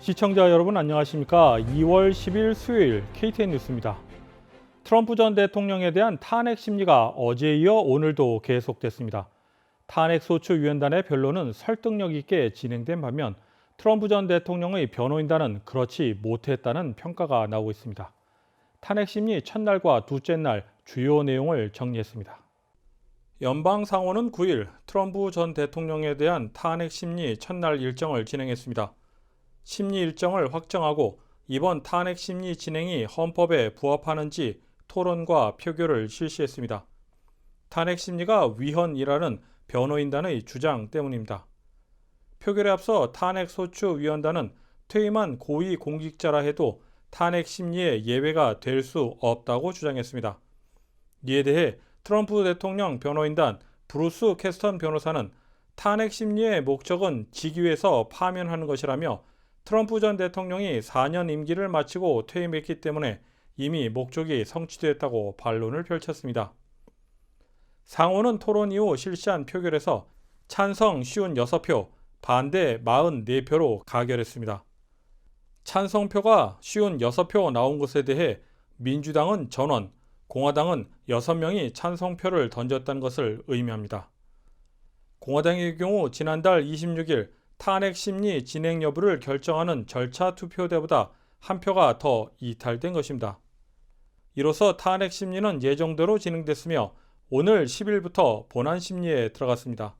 시청자 여러분 안녕하십니까? 2월 10일 수요일 KTN 뉴스입니다. 트럼프 전 대통령에 대한 탄핵 심리가 어제에 이어 오늘도 계속됐습니다. 탄핵 소추 위원단의 변론은 설득력 있게 진행된 반면 트럼프 전 대통령의 변호인단은 그렇지 못했다는 평가가 나오고 있습니다. 탄핵 심리 첫날과 둘째 날 주요 내용을 정리했습니다. 연방 상원은 9일 트럼프 전 대통령에 대한 탄핵 심리 첫날 일정을 진행했습니다. 심리 일정을 확정하고 이번 탄핵 심리 진행이 헌법에 부합하는지 토론과 표결을 실시했습니다. 탄핵 심리가 위헌이라는 변호인단의 주장 때문입니다. 표결에 앞서 탄핵 소추 위원단은 퇴임한 고위 공직자라 해도 탄핵 심리에 예외가 될 수 없다고 주장했습니다. 이에 대해 트럼프 대통령 변호인단 브루스 캐스턴 변호사는 탄핵 심리의 목적은 직위에서 파면하는 것이라며 트럼프 전 대통령이 4년 임기를 마치고 퇴임했기 때문에 이미 목적이 성취됐다고 반론을 펼쳤습니다. 상원은 토론 이후 실시한 표결에서 찬성 56표, 반대 44표로 가결했습니다. 찬성표가 56표 나온 것에 대해 민주당은 전원, 공화당은 6명이 찬성표를 던졌다는 것을 의미합니다. 공화당의 경우 지난달 26일 탄핵 심리 진행 여부를 결정하는 절차 투표대보다 한 표가 더 이탈된 것입니다. 이로써 탄핵 심리는 예정대로 진행됐으며 오늘 10일부터 본안 심리에 들어갔습니다.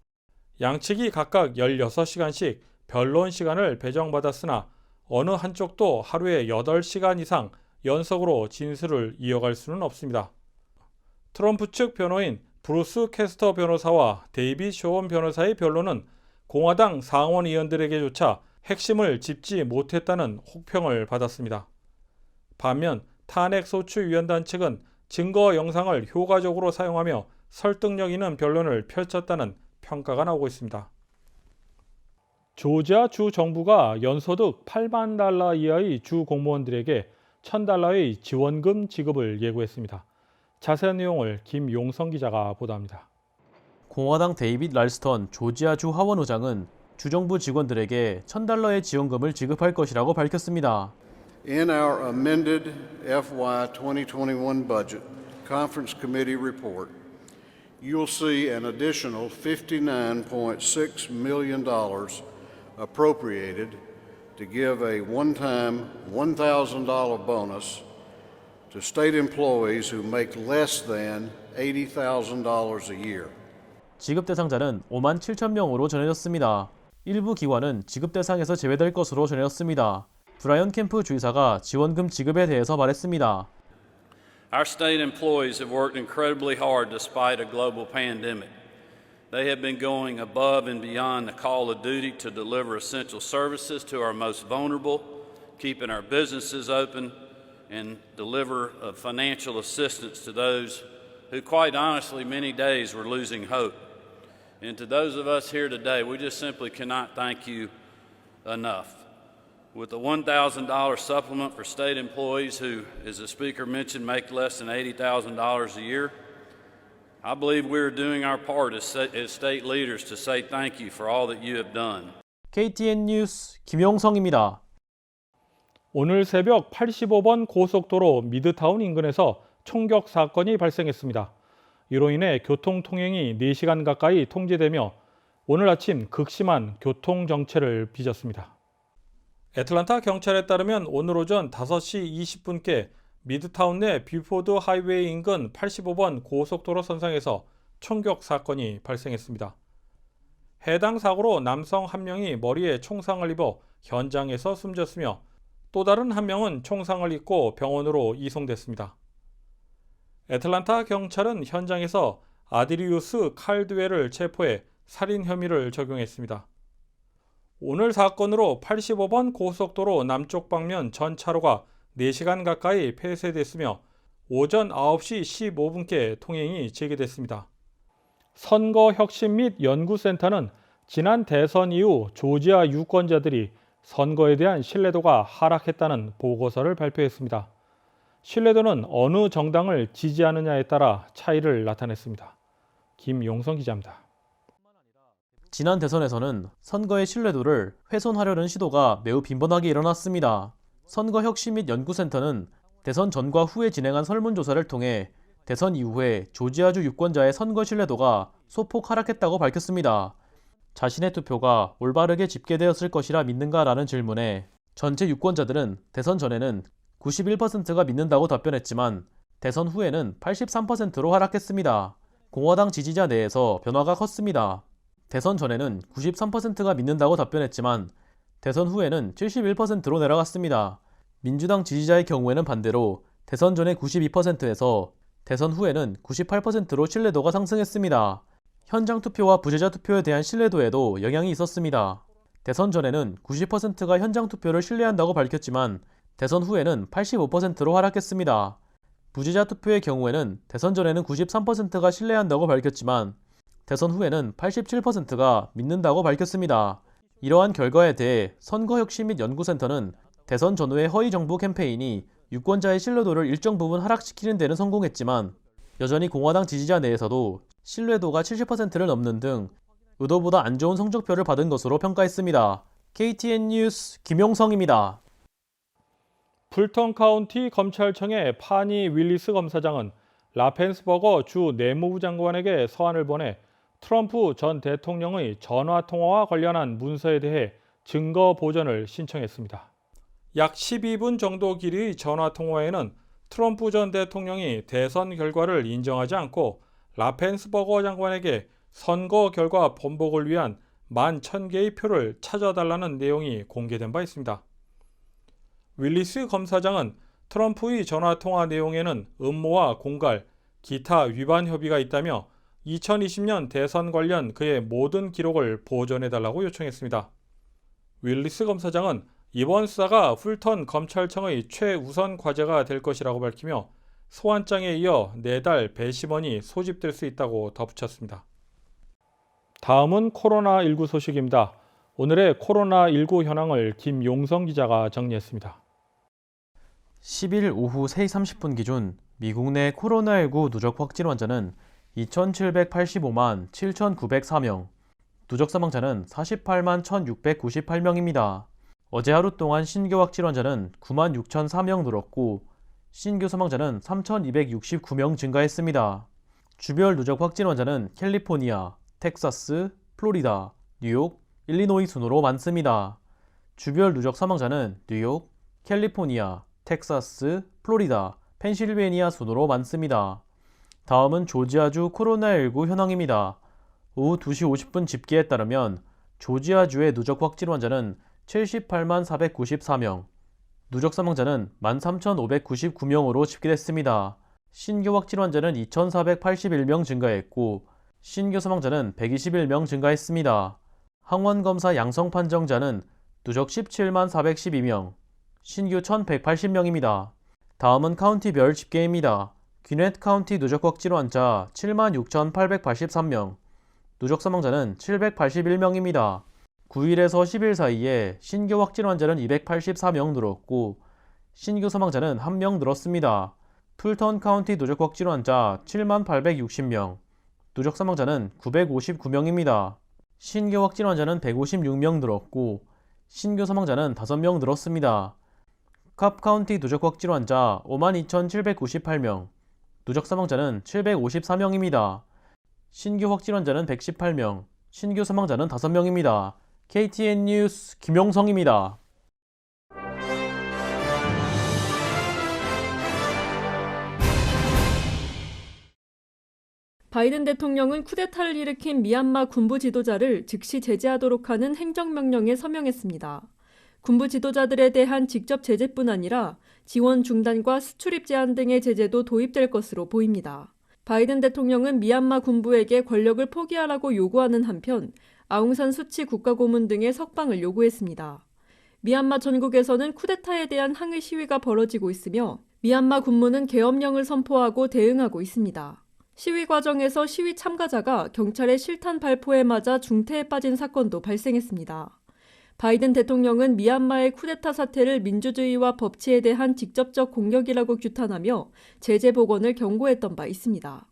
양측이 각각 16시간씩 변론 시간을 배정받았으나 어느 한쪽도 하루에 8시간 이상 연속으로 진술을 이어갈 수는 없습니다. 트럼프 측 변호인 브루스 캐스터 변호사와 데이빗 쇼원 변호사의 변론은 공화당 상원 의원들에게조차 핵심을 짚지 못했다는 혹평을 받았습니다. 반면 탄핵 소추 위원단 측은 증거 영상을 효과적으로 사용하며 설득력 있는 변론을 펼쳤다는 평가가 나오고 있습니다. 조지아 주 정부가 연소득 8만 달러 이하의 주 공무원들에게 $1,000의 지원금 지급을 예고했습니다. 자세한 내용을 김용성 기자가 보도합니다. 공화당 데이빗 랄스턴 조지아주 하원의장은 주정부 직원들에게 $1,000의 지원금을 지급할 것이라고 밝혔습니다. In our amended FY 2021 budget conference committee report, you will see an additional $59.6 million appropriated to give a one-time $1,000 bonus to state employees who make less than $80,000 a year. 지급 대상자는 5만 7천 명으로 전해졌습니다. 일부 기관은 지급 대상에서 제외될 것으로 전해졌습니다. 브라이언 캠프 주의사가 지원금 지급에 대해서 말했습니다. Our state employees have worked incredibly hard despite a global pandemic. They have been going above and beyond the call of duty to deliver essential services to our most vulnerable, keeping our businesses open, and deliver financial assistance to those who, quite honestly, many days were losing hope. And to those of us here today, we just simply cannot thank you enough. With the $1,000 supplement for state employees who, as the speaker mentioned, make less than $80,000 a year, I believe we are doing our part as state leaders to say thank you for all that you have done. KTN 뉴스 김용성입니다. 오늘 새벽 85번 고속도로 미드타운 인근에서 총격 사건이 발생했습니다. 이로 인해 교통 통행이 4시간 가까이 통제되며 오늘 아침 극심한 교통 정체를 빚었습니다. 애틀랜타 경찰에 따르면 오늘 오전 5시 20분께 미드타운 내 뷰포드 하이웨이 인근 85번 고속도로 선상에서 총격 사건이 발생했습니다. 해당 사고로 남성 한 명이 머리에 총상을 입어 현장에서 숨졌으며 또 다른 한 명은 총상을 입고 병원으로 이송됐습니다. 애틀랜타 경찰은 현장에서 아드리우스 칼드웰을 체포해 살인 혐의를 적용했습니다. 오늘 사건으로 85번 고속도로 남쪽 방면 전 차로가 4시간 가까이 폐쇄됐으며 오전 9시 15분께 통행이 재개됐습니다. 선거혁신 및 연구센터는 지난 대선 이후 조지아 유권자들이 선거에 대한 신뢰도가 하락했다는 보고서를 발표했습니다. 신뢰도는 어느 정당을 지지하느냐에 따라 차이를 나타냈습니다. 김용성 기자입니다. 지난 대선에서는 선거의 신뢰도를 훼손하려는 시도가 매우 빈번하게 일어났습니다. 선거혁신및연구센터는 대선 전과 후에 진행한 설문조사를 통해 대선 이후에 조지아주 유권자의 선거 신뢰도가 소폭 하락했다고 밝혔습니다. 자신의 투표가 올바르게 집계되었을 것이라 믿는가라는 질문에 전체 유권자들은 대선 전에는 91%가 믿는다고 답변했지만 대선 후에는 83%로 하락했습니다. 공화당 지지자 내에서 변화가 컸습니다. 대선 전에는 93%가 믿는다고 답변했지만 대선 후에는 71%로 내려갔습니다. 민주당 지지자의 경우에는 반대로 대선 전에 92%에서 대선 후에는 98%로 신뢰도가 상승했습니다. 현장 투표와 부재자 투표에 대한 신뢰도에도 영향이 있었습니다. 대선 전에는 90%가 현장 투표를 신뢰한다고 밝혔지만 대선 후에는 85%로 하락했습니다. 부재자 투표의 경우에는 대선 전에는 93%가 신뢰한다고 밝혔지만 대선 후에는 87%가 믿는다고 밝혔습니다. 이러한 결과에 대해 선거혁신 및 연구센터는 대선 전후의 허위 정부 캠페인이 유권자의 신뢰도를 일정 부분 하락시키는 데는 성공했지만 여전히 공화당 지지자 내에서도 신뢰도가 70%를 넘는 등 의도보다 안 좋은 성적표를 받은 것으로 평가했습니다. KTN 뉴스 김용성입니다. 풀턴 카운티 검찰청의 파니 윌리스 검사장은 라펜스버거 주 내무부 장관에게 서한을 보내 트럼프 전 대통령의 전화통화와 관련한 문서에 대해 증거 보전을 신청했습니다. 약 12분 정도 길이의 전화통화에는 트럼프 전 대통령이 대선 결과를 인정하지 않고 라펜스버거 장관에게 선거 결과 번복을 위한 11,000개의 표를 찾아달라는 내용이 공개된 바 있습니다. 윌리스 검사장은 트럼프의 전화통화 내용에는 음모와 공갈, 기타 위반 협의가 있다며 2020년 대선 관련 그의 모든 기록을 보존해달라고 요청했습니다. 윌리스 검사장은 이번 수사가 풀턴 검찰청의 최우선 과제가 될 것이라고 밝히며 소환장에 이어 4달 배심원이 소집될 수 있다고 덧붙였습니다. 다음은 코로나19 소식입니다. 오늘의 코로나19 현황을 김용성 기자가 정리했습니다. 10일 오후 3시 30분 기준 미국 내 코로나19 누적 확진 환자는 2,785만 7,904명, 누적 사망자는 48만 1,698명입니다. 어제 하루 동안 신규 확진 환자는 9만 6,004명 늘었고 신규 사망자는 3,269명 증가했습니다. 주별 누적 확진 환자는 캘리포니아, 텍사스, 플로리다, 뉴욕, 일리노이 순으로 많습니다. 주별 누적 사망자는 뉴욕, 캘리포니아, 텍사스, 플로리다, 펜실베니아 순으로 많습니다. 다음은 조지아주 코로나19 현황입니다. 오후 2시 50분 집계에 따르면 조지아주의 누적 확진 환자는 78만 494명, 누적 사망자는 13,599명으로 집계됐습니다. 신규 확진 환자는 2,481명 증가했고 신규 사망자는 121명 증가했습니다. 항원검사 양성 판정자는 누적 17만 412명, 신규 1,180명입니다. 다음은 카운티별 집계입니다. 귀넷 카운티 누적 확진 환자 7만 6,883명, 누적 사망자는 781명입니다. 9일에서 10일 사이에 신규 확진 환자는 284명 늘었고 신규 사망자는 1명 늘었습니다. 풀턴 카운티 누적 확진 환자 7만 860명, 누적 사망자는 959명입니다. 신규 확진 환자는 156명 늘었고 신규 사망자는 5명 늘었습니다. 캅 카운티 누적 확진 환자 52,798명, 누적 사망자는 754명입니다. 신규 확진 환자는 118명, 신규 사망자는 5명입니다. KTN 뉴스 김용성입니다. 바이든 대통령은 쿠데타를 일으킨 미얀마 군부 지도자를 즉시 제재하도록 하는 행정명령에 서명했습니다. 군부 지도자들에 대한 직접 제재뿐 아니라 지원 중단과 수출입 제한 등의 제재도 도입될 것으로 보입니다. 바이든 대통령은 미얀마 군부에게 권력을 포기하라고 요구하는 한편 아웅산 수치 국가고문 등의 석방을 요구했습니다. 미얀마 전국에서는 쿠데타에 대한 항의 시위가 벌어지고 있으며 미얀마 군무는 계엄령을 선포하고 대응하고 있습니다. 시위 과정에서 시위 참가자가 경찰의 실탄 발포에 맞아 중태에 빠진 사건도 발생했습니다. 바이든 대통령은 미얀마의 쿠데타 사태를 민주주의와 법치에 대한 직접적 공격이라고 규탄하며 제재 복원을 경고했던 바 있습니다.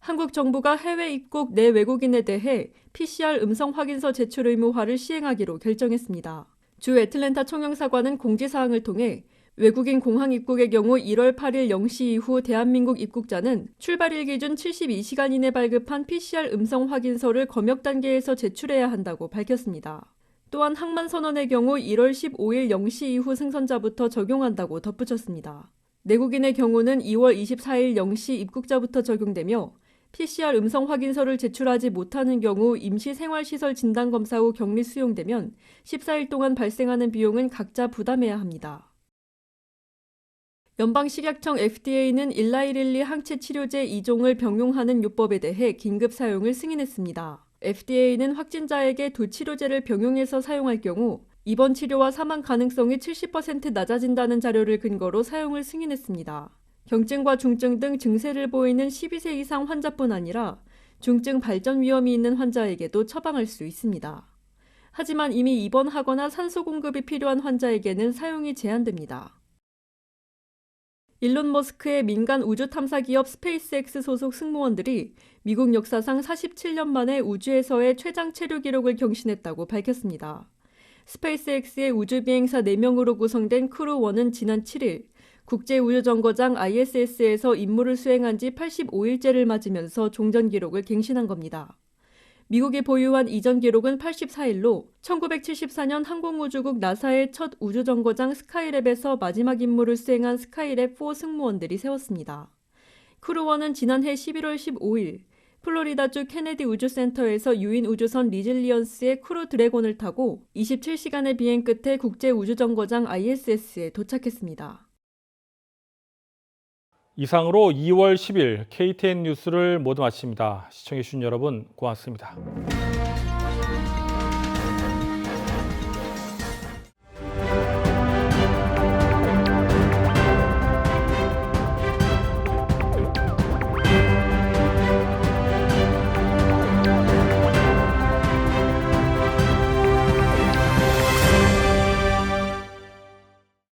한국 정부가 해외 입국 내 외국인에 대해 PCR 음성 확인서 제출 의무화를 시행하기로 결정했습니다. 주 애틀랜타 총영사관은 공지사항을 통해 외국인 공항 입국의 경우 1월 8일 0시 이후 대한민국 입국자는 출발일 기준 72시간 이내 발급한 PCR 음성 확인서를 검역 단계에서 제출해야 한다고 밝혔습니다. 또한 항만선언의 경우 1월 15일 0시 이후 승선자부터 적용한다고 덧붙였습니다. 내국인의 경우는 2월 24일 0시 입국자부터 적용되며 PCR 음성 확인서를 제출하지 못하는 경우 임시생활시설 진단검사 후 격리 수용되면 14일 동안 발생하는 비용은 각자 부담해야 합니다. 연방식약청 FDA는 일라이릴리 항체 치료제 2종을 병용하는 요법에 대해 긴급 사용을 승인했습니다. FDA는 확진자에게 두 치료제를 병용해서 사용할 경우 입원 치료와 사망 가능성이 70% 낮아진다는 자료를 근거로 사용을 승인했습니다. 경증과 중증 등 증세를 보이는 12세 이상 환자뿐 아니라 중증 발전 위험이 있는 환자에게도 처방할 수 있습니다. 하지만 이미 입원하거나 산소 공급이 필요한 환자에게는 사용이 제한됩니다. 일론 머스크의 민간 우주 탐사 기업 스페이스X 소속 승무원들이 미국 역사상 47년 만에 우주에서의 최장 체류 기록을 경신했다고 밝혔습니다. 스페이스X의 우주 비행사 4명으로 구성된 크루1은 지난 7일 국제우주정거장 ISS에서 임무를 수행한 지 85일째를 맞으면서 종전 기록을 갱신한 겁니다. 미국이 보유한 이전 기록은 84일로 1974년 항공우주국 나사의 첫 우주정거장 스카이랩에서 마지막 임무를 수행한 스카이랩4 승무원들이 세웠습니다. 크루1은 지난해 11월 15일 플로리다주 케네디 우주센터에서 유인 우주선 리질리언스의 크루 드래곤을 타고 27시간의 비행 끝에 국제우주정거장 ISS에 도착했습니다. 이상으로 2월 10일 KTN 뉴스를 모두 마칩니다. 시청해주신 여러분 고맙습니다.